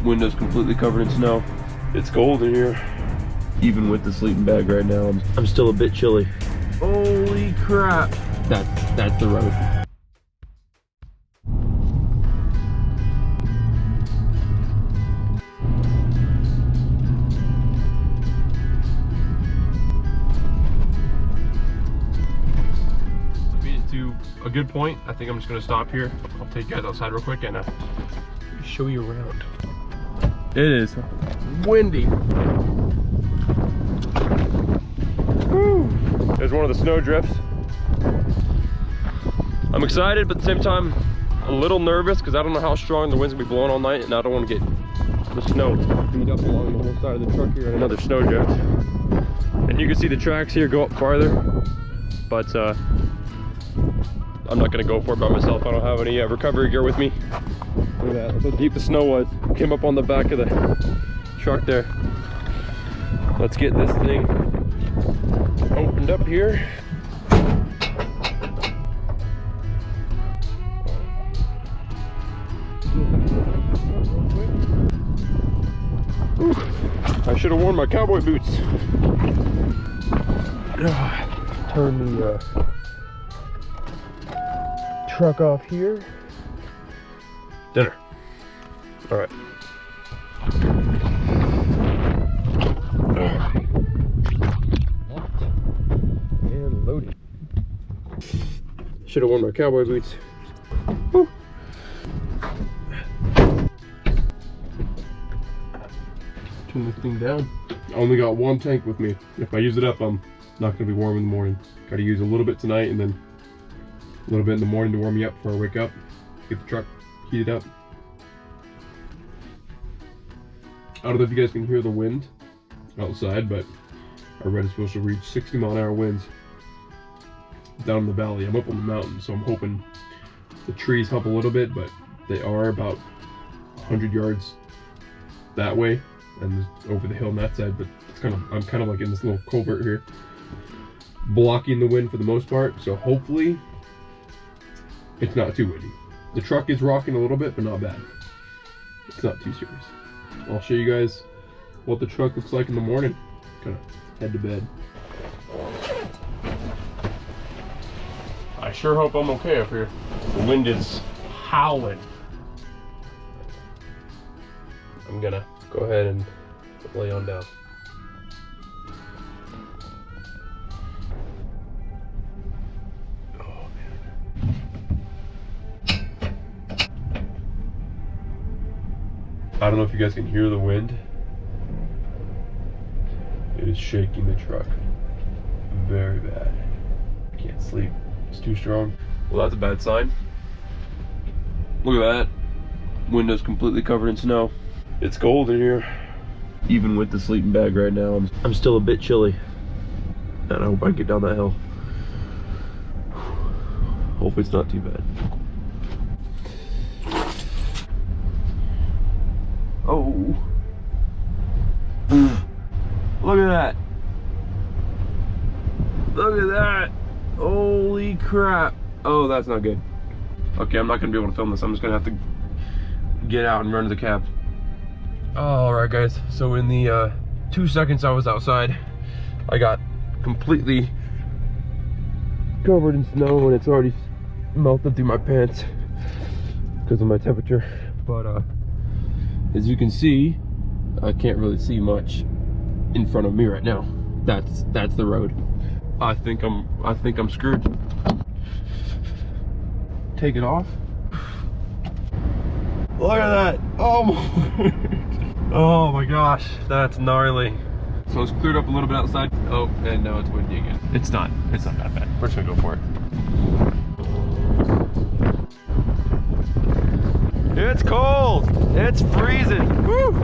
Window's completely covered in snow. It's cold in here. Even with the sleeping bag right now, I'm still a bit chilly. Holy crap. That's the road. To a good point. I think I'm just gonna stop here. I'll take you guys outside real quick and show you around. It is windy. Woo. There's one of the snow drifts. I'm excited, but at the same time a little nervous because I don't know how strong the wind's gonna be blowing all night, and I don't want to get the snow beat up along the whole side of the truck here and another snow drift. And you can see the tracks here go up farther, but I'm not gonna go for it by myself. I don't have any recovery gear with me. Look at that, that's how deep the snow was. Came up on the back of the truck there. Let's get this thing opened up here. Whew. I should have worn my cowboy boots. Turn the truck off here. Dinner. All right. Locked and loaded. Should have worn my cowboy boots. Woo. Turn this thing down. I only got one tank with me. If I use it up, I'm not gonna be warm in the morning. Got to use a little bit tonight and then a little bit in the morning to warm me up before I wake up. Get the truck heated up. I don't know if you guys can hear the wind outside, but I read it's supposed to reach 60-mile-an-hour winds down in the valley. I'm up on the mountain, so I'm hoping the trees help a little bit, but they are about 100 yards that way and over the hill on that side. But it's I'm kind of like in this little culvert here, blocking the wind for the most part. So hopefully it's not too windy. The truck is rocking a little bit, but not bad. It's not too serious. I'll show you guys what the truck looks like in the morning. Kind of head to bed. I sure hope I'm okay up here. The wind is howling. I'm gonna go ahead and lay on down. I don't know if you guys can hear the wind. It is shaking the truck very bad. Can't sleep, it's too strong. Well, that's a bad sign. Look at that. Window's completely covered in snow. It's cold in here. Even with the sleeping bag right now, I'm still a bit chilly. And I hope I can get down that hill. Hopefully it's not too bad. Oh, look at that. Look at that. Holy crap. Oh, that's not good. Okay, I'm not gonna be able to film this. I'm just gonna have to get out and run to the cab. All right, guys. So in the 2 seconds I was outside, I got completely covered in snow and it's already melted through my pants because of my temperature. But as you can see, I can't really see much in front of me right now. That's the road. I think I'm screwed. Take it off. Look at that. Oh my. Oh my gosh, that's gnarly. So it's cleared up a little bit outside. Oh, and now it's windy again. It's not that bad. We're just gonna go for it. It's cold. It's freezing. Woo!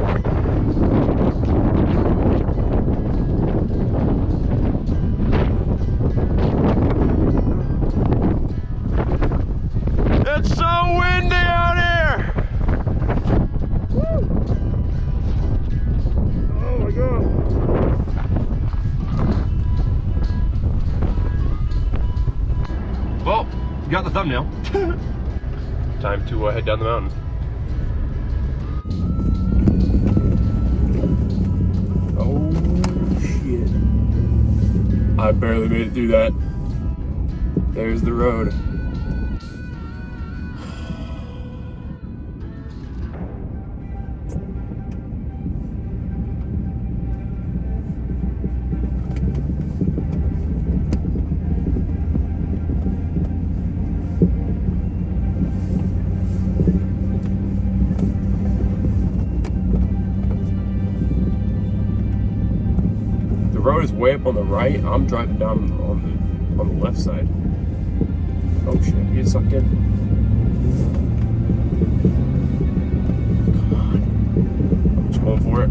It's so windy out here. Woo! Oh my God. Well, you got the thumbnail. Time to head down the mountain. barely made it through that. There's the road. The road is way up on the right. I'm driving down on the left side. Oh shit, we get sucked in. Come on. I'm just going for it.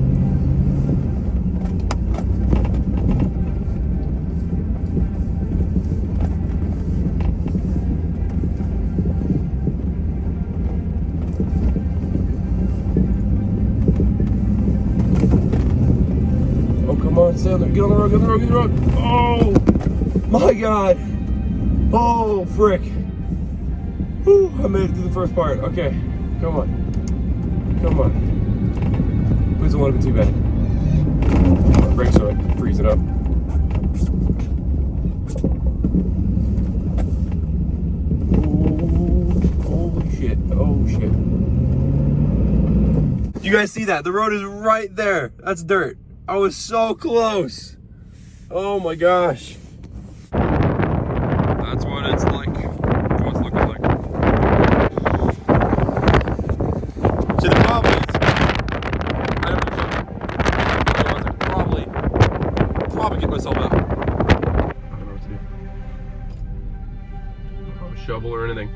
Oh, come on, stay on the, get on the road, get on the road, get on the road. Oh my God. Oh, frick. Whew, I made it through the first part. Okay, come on. Come on. Please don't let it be too bad. My brakes are freezing up. Oh, holy shit. Oh, shit. You guys see that? The road is right there. That's dirt. I was so close. Oh my gosh. That's what it's like. What it's looking like. So the problem is, I don't know. Otherwise I could probably get myself out. I don't know what to do. I don't have a shovel or anything.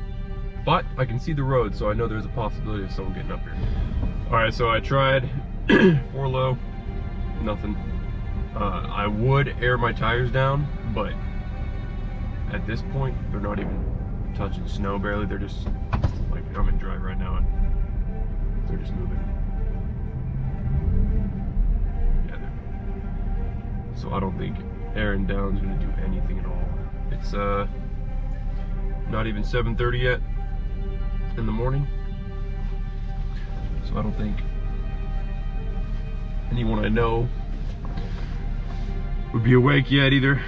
But I can see the road, so I know there's a possibility of someone getting up here. Alright, so I tried 4 low, nothing. I would air my tires down, but at this point, they're not even touching snow barely. They're just, like, I'm in drive right now and they're just moving. Yeah, so I don't think airing down is gonna do anything at all. It's not even 7:30 yet in the morning. So I don't think anyone I know would be awake yet either.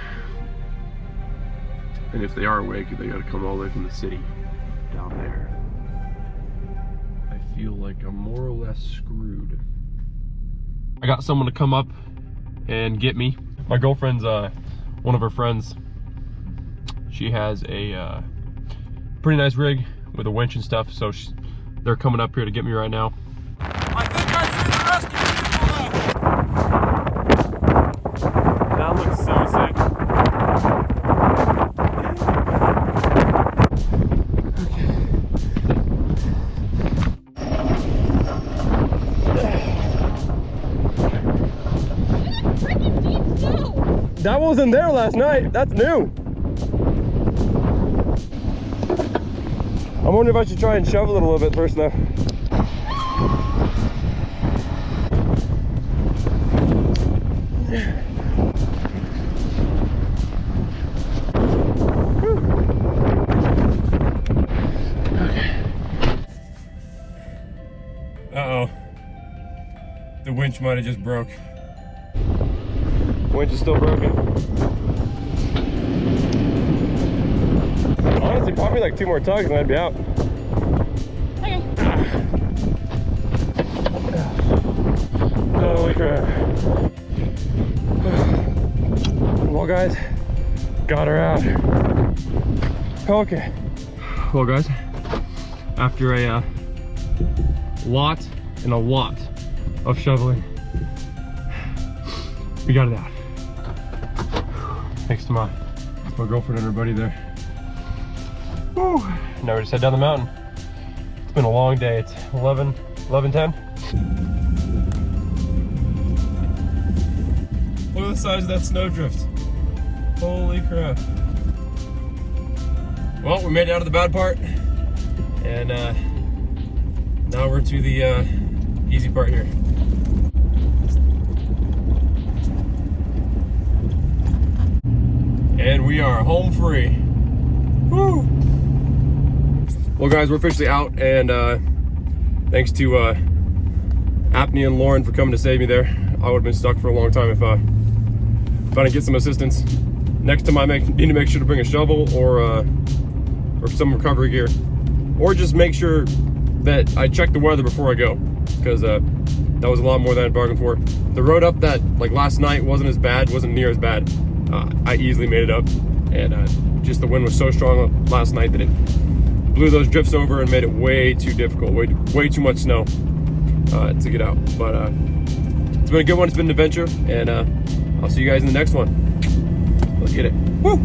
And if they are awake, they gotta come all the way from the city down there. I feel like I'm more or less screwed. I got someone to come up and get me. My girlfriend's, one of her friends, she has a pretty nice rig with a winch and stuff, so they're coming up here to get me right now. I think I see the rescue people now! That looks so sick. That wasn't there last night. That's new. I'm wondering if I should try and shovel it a little bit first now. Uh-oh. The winch might have just broke. Winch is still broken. Honestly, probably like 2 more tugs and I'd be out. Okay. Holy crap. Well guys, got her out. Okay. Well guys, after a lot of shoveling, we got it out. Thanks to my girlfriend and her buddy there. Woo. Now we just head down the mountain. It's been a long day. It's 11:10. Look at the size of that snowdrift. Holy crap. Well, we made it out of the bad part. And now we're to the easy part here. And we are home free. Woo! Well guys, we're officially out, and thanks to Apney and Lauren for coming to save me there. I would have been stuck for a long time if I didn't get some assistance. next time I need to make sure to bring a shovel or some recovery gear, or just make sure that I check the weather before I go, because that was a lot more than I bargained for. The road up that like last night wasn't near as bad. I easily made it up, and just the wind was so strong last night that it blew those drifts over and made it way too difficult, way too much snow to get out. But it's been a good one. It's been an adventure, and I'll see you guys in the next one. Let's get it. Woo!